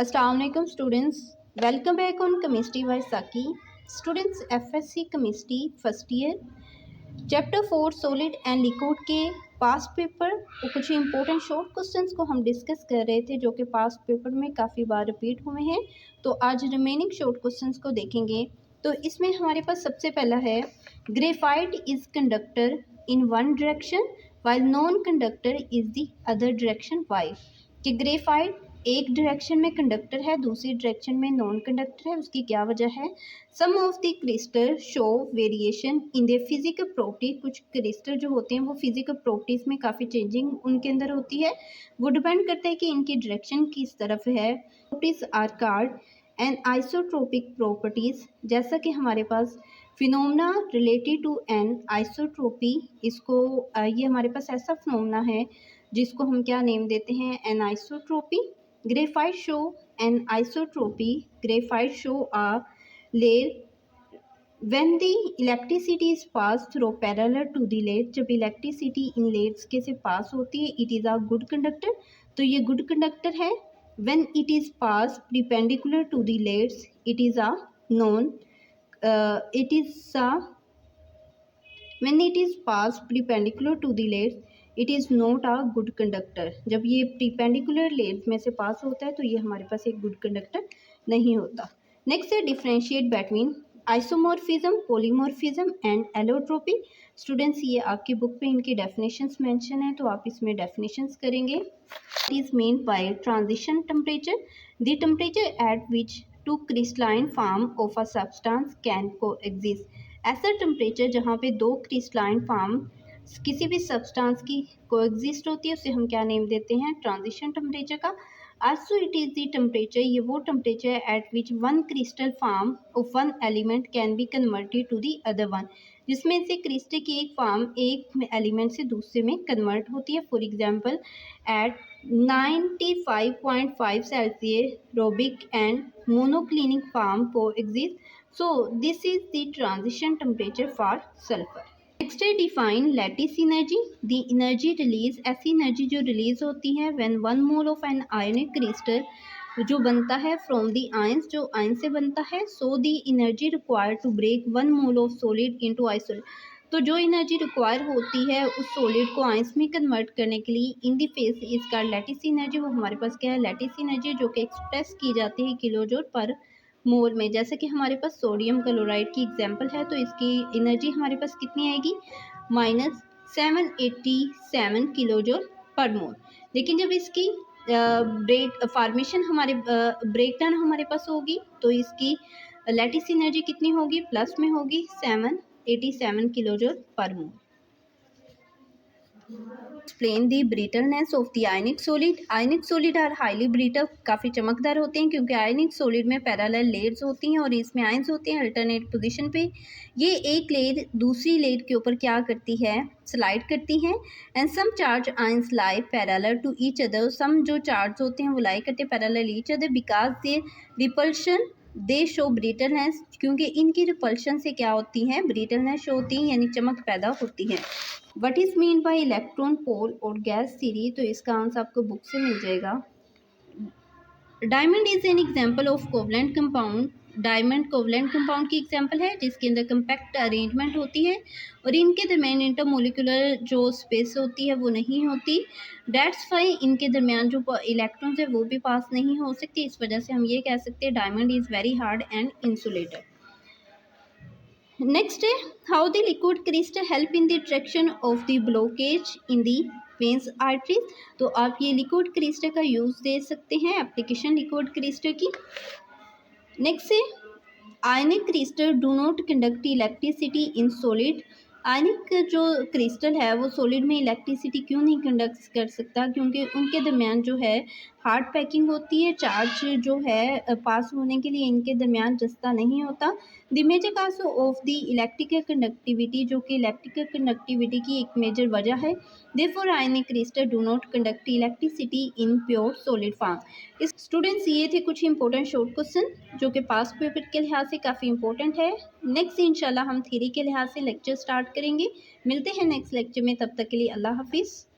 अस्सलाम वालेकुम students, welcome back on chemistry by Saqi. Students, FSc chemistry first year chapter 4 solid and liquid के past paper और कुछ important short questions को हम डिस्कस कर रहे थे जो कि पास्ट पेपर में काफ़ी बार रिपीट हुए हैं। तो आज रिमेनिंग शॉर्ट क्वेश्चंस को देखेंगे। तो इसमें हमारे पास सबसे पहला है, graphite is conductor in one direction while non conductor is the other direction why. कि ग्रेफाइट एक डायरेक्शन में कंडक्टर है, दूसरी डायरेक्शन में नॉन कंडक्टर है, उसकी क्या वजह है। Some of the crystal show variation in the physical property. कुछ क्रिस्टल जो होते हैं वो फिजिकल प्रॉपर्टीज़ में काफ़ी चेंजिंग उनके अंदर होती है। वो डिपेंड करता है कि इनकी डायरेक्शन किस तरफ है। Properties are called and isotropic properties. जैसा कि हमारे पास phenomena related to anisotropy, इसको ये हमारे पास ऐसा फिनोमेना है जिसको हम क्या नेम देते हैं, anisotropy. Graphite show anisotropy. Graphite show a layer when the electricity is passed through parallel to the layer। जब इलेक्ट्रिसिटी इन लेयर्स के से पास होती है, it is a good conductor. तो ये गुड कंडक्टर है। when it is passed perpendicular to the layers, it is a non it is a when it is passed perpendicular to the layers, it is not a good conductor. जब ये प्रीपेंडिकुलर layers में से पास होता है तो ये हमारे पास एक गुड कंडक्टर नहीं होता। नेक्स्ट है, differentiate between isomorphism, polymorphism and allotropy. Students, ये आपकी बुक पे इनकी डेफिनेशंस मेंशन है तो आप इसमें डेफिनेशंस करेंगे। It is mean by transition temperature, the temperature at which two crystalline form of a substance can coexist. ऐसा टेम्परेचर जहाँ पे दो क्रिस्टलाइन फॉर्म किसी भी सब्सटेंस की कोएग्जिस्ट होती है उसे हम क्या नेम देते हैं, ट्रांजिशन टेम्परेचर का। Also it is the temperature, ये वो temperature at which one crystal form of one element can be converted to the other one, जिसमें से क्रिस्टल की एक फॉर्म एक एलिमेंट से दूसरे में कन्वर्ट होती है। For example, at 95.5 Celsius rhombic and monoclinic form coexist. So this is the transition temperature for sulphur. Next है, define lattice energy. The energy release, ऐसी एनर्जी जो रिलीज होती है when 1 mole of an ionic crystal जो बनता है from the ions, जो ion से बनता है। So the energy required to break 1 mole of solid into isolate. तो जो एनर्जी रिक्वायर होती है उस सॉलिड को आयंस में कन्वर्ट करने के लिए इन द फेस इसका लैटिस एनर्जी, वो हमारे पास क्या है, लैटिस एनर्जी, जो कि एक्सप्रेस की जाती है किलो जूल पर मोल में। जैसे कि हमारे पास सोडियम क्लोराइड की एग्जांपल है तो इसकी एनर्जी हमारे पास कितनी आएगी, -787 किलो जूल पर मोल। लेकिन जब इसकी ब्रेक फॉर्मेशन हमारे ब्रेकडाउन हमारे पास होगी तो इसकी लैटिस एनर्जी कितनी होगी, प्लस में होगी, 787 kilo joule per mole. Explain the brittleness of the ionic solid. Ionic solid are highly brittle, काफ़ी चमकदार होते हैं क्योंकि आयनिक सॉलिड में पैरेलल लेयर्स होती हैं और इसमें आयंस होते हैं अल्टरनेट पोजीशन पे। ये एक लेयर दूसरी लेयर के ऊपर क्या करती है, स्लाइड करती हैं। And some charge ions lie parallel to each other, some जो चार्ज होते हैं वो लाई करते हैं parallel each other because their repulsion they show brittleness, क्योंकि इनकी रिपल्शन से क्या होती है, ब्रिटलनेस शो होती है, यानी चमक पैदा होती है। What is mean by electron pool और गैस थ्योरी, तो इसका आंसर आपको बुक से मिल जाएगा। Diamond is an example of covalent compound. Diamond covalent compound की एग्जाम्पल है जिसके अंदर कंपैक्ट अरेंजमेंट होती है और इनके दरमियान इंटरमोलिकुलर जो स्पेस होती है वो नहीं होती। डेट्स वाई इनके दरमियान जो इलेक्ट्रॉन्स है वो भी पास नहीं हो सकती। इस वजह से हम ये कह सकते हैं diamond is very hard and insulated. Next है, how the liquid crystal help in the detection of the blockage in the veins arteries. तो आप ये लिक्विड क्रिस्टल का यूज़ दे सकते हैं, एप्लीकेशन लिक्विड क्रिस्टल की। नेक्स्ट है, ionic crystal do not conduct electricity in solid. Ionic जो क्रिस्टल है वो सॉलिड में इलेक्ट्रिसिटी क्यों नहीं कंडक्ट कर सकता, क्योंकि उनके दरमियान जो है हार्ड पैकिंग होती है, चार्ज जो है पास होने के लिए इनके दरमियान रास्ता नहीं होता। The major cause of the electrical conductivity, जो कि इलेक्ट्रिकल कंडक्टिविटी की एक मेजर वजह है। Therefore ionic crystal do not conduct electricity in pure solid form. Students, ये थे कुछ इंपॉर्टेंट शॉर्ट क्वेश्चन जो कि पास्ट पेपर के लिहाज से काफ़ी इंपॉर्टेंट है। नेक्स्ट इंशाल्लाह हम थ्योरी के लिहाज से लेक्चर स्टार्ट करेंगे। मिलते हैं नेक्स्ट लेक्चर में, तब तक के लिए अल्लाह हाफिज़।